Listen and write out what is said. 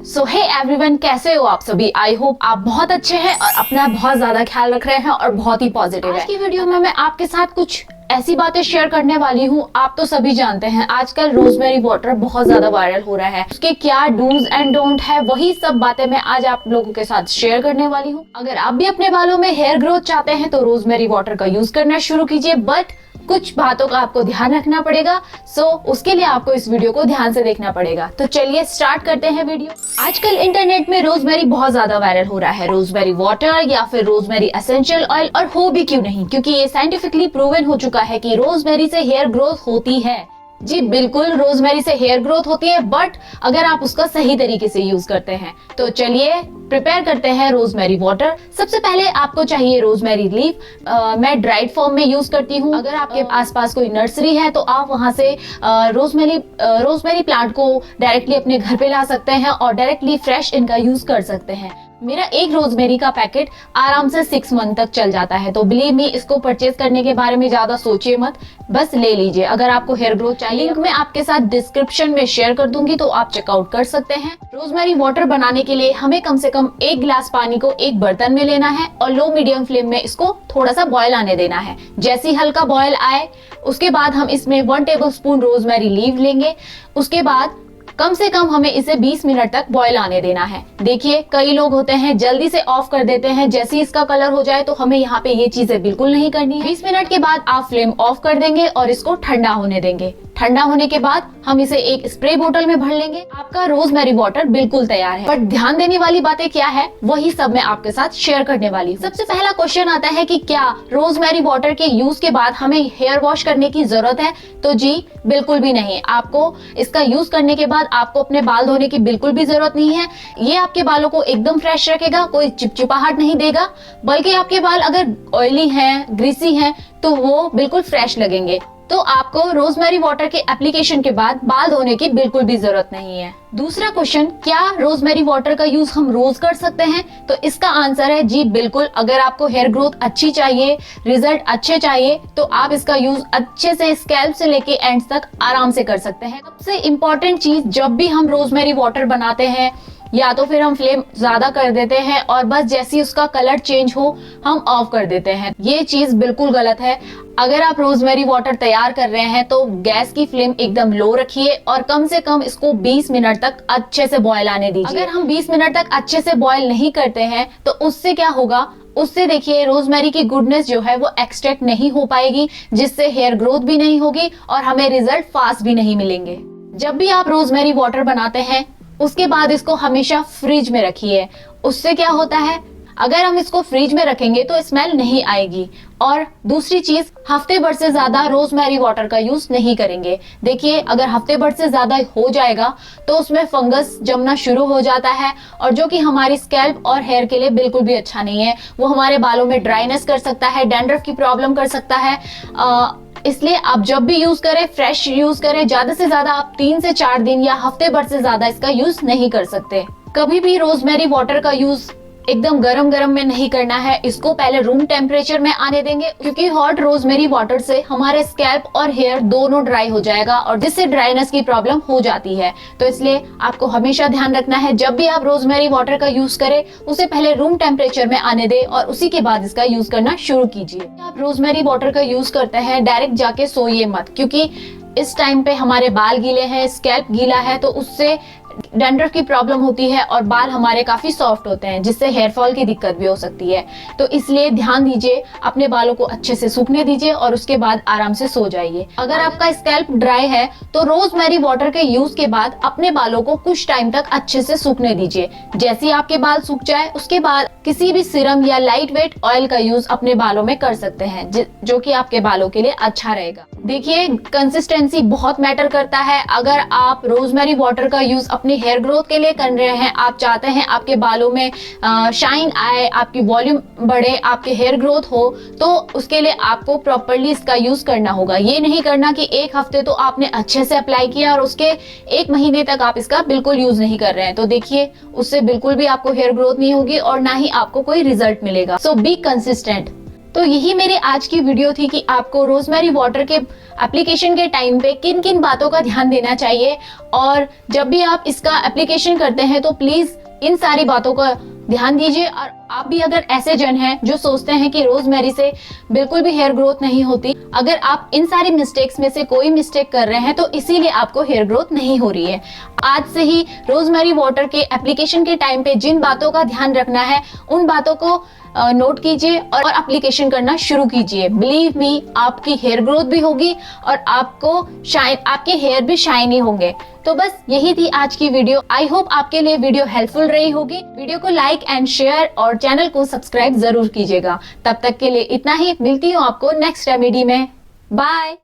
सो hey everyone, कैसे हो आप सभी। आई होप आप बहुत अच्छे हैं और अपना बहुत ज्यादा ख्याल रख रहे हैं और बहुत ही पॉजिटिव है। आज की वीडियो में मैं आपके साथ कुछ ऐसी बातें शेयर करने वाली हूँ। आप तो सभी जानते हैं आजकल रोजमेरी वाटर बहुत ज्यादा वायरल हो रहा है, उसके क्या डूज एंड डोंट है, वही सब बातें मैं आज आप लोगों के साथ शेयर करने वाली हूँ। अगर आप भी अपने बालों में हेयर ग्रोथ चाहते हैं तो रोजमेरी वाटर का यूज करना शुरू कीजिए, बट कुछ बातों का आपको ध्यान रखना पड़ेगा। सो उसके लिए आपको इस वीडियो को ध्यान से देखना पड़ेगा। तो चलिए स्टार्ट करते हैं वीडियो। आजकल इंटरनेट में रोजमेरी बहुत ज्यादा वायरल हो रहा है, रोजमेरी वाटर या फिर रोजमेरी एसेंशियल ऑयल। और हो भी क्यों नहीं, क्योंकि ये साइंटिफिकली प्रूवन हो चुका है कि रोजमेरी से हेयर ग्रोथ होती है। जी बिल्कुल, रोजमेरी से हेयर ग्रोथ होती है, बट अगर आप उसका सही तरीके से यूज करते हैं। तो चलिए प्रिपेयर करते हैं रोजमेरी वाटर। सबसे पहले आपको चाहिए रोजमेरी लीफ। मैं ड्राइड फॉर्म में यूज करती हूँ। अगर आपके आसपास कोई नर्सरी है तो आप वहां से रोजमेरी प्लांट को डायरेक्टली अपने घर पे ला सकते हैं और डायरेक्टली फ्रेश इनका यूज कर सकते हैं। मेरा एक रोजमेरी का पैकेट आराम से 6 मंथ तक चल जाता है। तो बिलीव मी, इसको परचेज करने के बारे में ज्यादा सोचिए मत, बस ले लीजिए। अगर आपको हेयर ग्रोथ चाहिए, लिंक मैं आपके साथ डिस्क्रिप्शन में शेयर कर दूंगी, तो आप चेकआउट कर सकते हैं। रोजमेरी वाटर बनाने के लिए हमें कम से कम 1 गिलास पानी को एक बर्तन में लेना है और लो मीडियम फ्लेम में इसको थोड़ा सा बॉयल आने देना है। जैसे ही हल्का बॉयल आए उसके बाद हम इसमें 1 टेबलस्पून रोजमेरी लीव लेंगे। उसके बाद कम से कम हमें इसे 20 मिनट तक बॉयल आने देना है। देखिए, कई लोग होते हैं जल्दी से ऑफ कर देते हैं जैसे ही इसका कलर हो जाए, तो हमें यहाँ पे ये चीजें बिल्कुल नहीं करनी है। 20 मिनट के बाद आप फ्लेम ऑफ कर देंगे और इसको ठंडा होने देंगे। ठंडा होने के बाद हम इसे एक स्प्रे बोतल में भर लेंगे। आपका रोजमेरी वाटर बिल्कुल तैयार है। बट ध्यान देने वाली बातें क्या है, वही सब मैं आपके साथ शेयर करने वाली हूँ। सबसे पहला क्वेश्चन आता है कि क्या रोजमेरी वाटर के यूज के बाद हमें हेयर वॉश करने की जरूरत है? तो जी बिल्कुल भी नहीं। आपको इसका यूज करने के बाद आपको अपने बाल धोने की बिल्कुल भी जरूरत नहीं है। ये आपके बालों को एकदम फ्रेश रखेगा, कोई चिपचिपाहट नहीं देगा, बल्कि आपके बाल अगर ऑयली हैं, ग्रीसी हैं, तो वो बिल्कुल फ्रेश लगेंगे। तो आपको रोजमेरी वाटर के एप्लीकेशन के बाद बाल धोने की बिल्कुल भी जरूरत नहीं है। दूसरा क्वेश्चन, क्या रोजमेरी वाटर का यूज हम रोज कर सकते हैं? तो इसका आंसर है जी बिल्कुल। अगर आपको हेयर ग्रोथ अच्छी चाहिए, रिजल्ट अच्छे चाहिए, तो आप इसका यूज अच्छे से स्कैल्प से लेके एंड तक आराम से कर सकते हैं। सबसे इम्पोर्टेंट चीज, जब भी हम रोजमेरी वाटर बनाते हैं या तो फिर हम फ्लेम ज्यादा कर देते हैं और बस जैसे ही उसका कलर चेंज हो हम ऑफ कर देते हैं। ये चीज बिल्कुल गलत है। अगर आप रोजमेरी वाटर तैयार कर रहे हैं तो गैस की फ्लेम एकदम लो रखिए और कम से कम इसको 20 मिनट तक अच्छे से बॉयल आने दीजिए। अगर हम 20 मिनट तक अच्छे से बॉयल नहीं करते हैं तो उससे क्या होगा, उससे देखिए रोजमेरी की गुडनेस जो है वो एक्सट्रैक्ट नहीं हो पाएगी, जिससे हेयर ग्रोथ भी नहीं होगी और हमें रिजल्ट फास्ट भी नहीं मिलेंगे। जब भी आप रोजमेरी वाटर बनाते हैं उसके बाद इसको हमेशा फ्रिज में रखिए। उससे क्या होता है, अगर हम इसको फ्रिज में रखेंगे तो स्मेल नहीं आएगी। और दूसरी चीज, हफ्ते भर से ज्यादा रोजमेरी वाटर का यूज नहीं करेंगे। देखिए, अगर हफ्ते भर से ज्यादा हो जाएगा तो उसमें फंगस जमना शुरू हो जाता है, और जो कि हमारी स्कैल्प और हेयर के लिए बिल्कुल भी अच्छा नहीं है। वो हमारे बालों में ड्राइनेस कर सकता है, डैंड्रफ की प्रॉब्लम कर सकता है। इसलिए आप जब भी यूज करें फ्रेश यूज करें। ज्यादा से ज्यादा आप 3 से 4 दिन या हफ्ते भर से ज्यादा इसका यूज नहीं कर सकते। कभी भी रोजमेरी वाटर का यूज एकदम गरम में नहीं करना है। इसको पहले रूम टेम्परेचर में आने देंगे, क्योंकि हॉट रोजमेरी वाटर से हमारे स्कैल्प और हेयर दोनों ड्राई हो जाएगा और जिससे ड्राइनेस की प्रॉब्लम हो जाती है। तो इसलिए आपको हमेशा ध्यान रखना है, जब भी आप रोजमेरी वाटर का यूज करें उसे पहले रूम टेम्परेचर में आने दे और उसी के बाद इसका यूज करना शुरू कीजिए। आप रोजमेरी वाटर का यूज करते हैं, डायरेक्ट जाके सोइए मत, क्योंकि इस टाइम पे हमारे बाल गीले हैं, स्कैल्प गीला है, तो उससे डैंड्रफ की प्रॉब्लम होती है और बाल हमारे काफी सॉफ्ट होते हैं, जिससे हेयर फॉल की दिक्कत भी हो सकती है। तो इसलिए ध्यान दीजिए, अपने बालों को अच्छे से सूखने दीजिए और उसके बाद आराम से सो जाइए। अगर आपका स्कैल्प ड्राई है तो रोजमेरी वाटर के यूज के बाद अपने बालों को कुछ टाइम तक अच्छे से सूखने दीजिए। जैसे ही आपके बाल सूख जाए उसके बाद किसी भी सीरम या लाइट वेट ऑयल का यूज अपने बालों में कर सकते हैं, जो कि आपके बालों के लिए अच्छा रहेगा। देखिए, कंसिस्टेंसी बहुत मैटर करता है। अगर आप रोजमेरी वाटर का यूज अपनी हेयर ग्रोथ के लिए कर रहे हैं, आप चाहते हैं आपके बालों में शाइन आए, आपकी वॉल्यूम बढ़े, आपके हेयर ग्रोथ हो, तो उसके लिए आपको प्रॉपर्ली इसका यूज करना होगा। ये नहीं करना कि एक हफ्ते तो आपने अच्छे से अप्लाई किया और उसके 1 महीने तक आप इसका बिल्कुल यूज नहीं कर रहे हैं। तो देखिए, उससे बिल्कुल भी आपको हेयर ग्रोथ नहीं होगी और ना ही आपको कोई रिजल्ट मिलेगा। सो बी कंसिस्टेंट। तो यही मेरी आज की वीडियो थी कि आपको रोजमेरी वाटर के एप्लीकेशन के टाइम पे किन किन बातों का ध्यान देना चाहिए, और जब भी आप इसका एप्लीकेशन करते हैं तो प्लीज इन सारी बातों का ध्यान दीजिए। और आप भी अगर ऐसे जन हैं जो सोचते हैं कि रोजमेरी से बिल्कुल भी हेयर ग्रोथ नहीं होती, अगर आप इन सारी मिस्टेक्स में से कोई मिस्टेक कर रहे हैं तो इसीलिए आपको हेयर ग्रोथ नहीं हो रही है। आज से ही रोजमेरी वाटर के एप्लीकेशन के टाइम पे जिन बातों का ध्यान रखना है उन बातों को नोट कीजिए और एप्लीकेशन करना शुरू कीजिए। बिलीव मी, आपकी हेयर ग्रोथ भी होगी और आपके हेयर भी शाइनी होंगे। तो बस यही थी आज की वीडियो। आई होप आपके लिए वीडियो हेल्पफुल रही होगी। वीडियो को लाइक एंड शेयर और चैनल को सब्सक्राइब जरूर कीजिएगा। तब तक के लिए इतना ही, मिलती हूँ आपको नेक्स्ट रेमेडी में। बाय।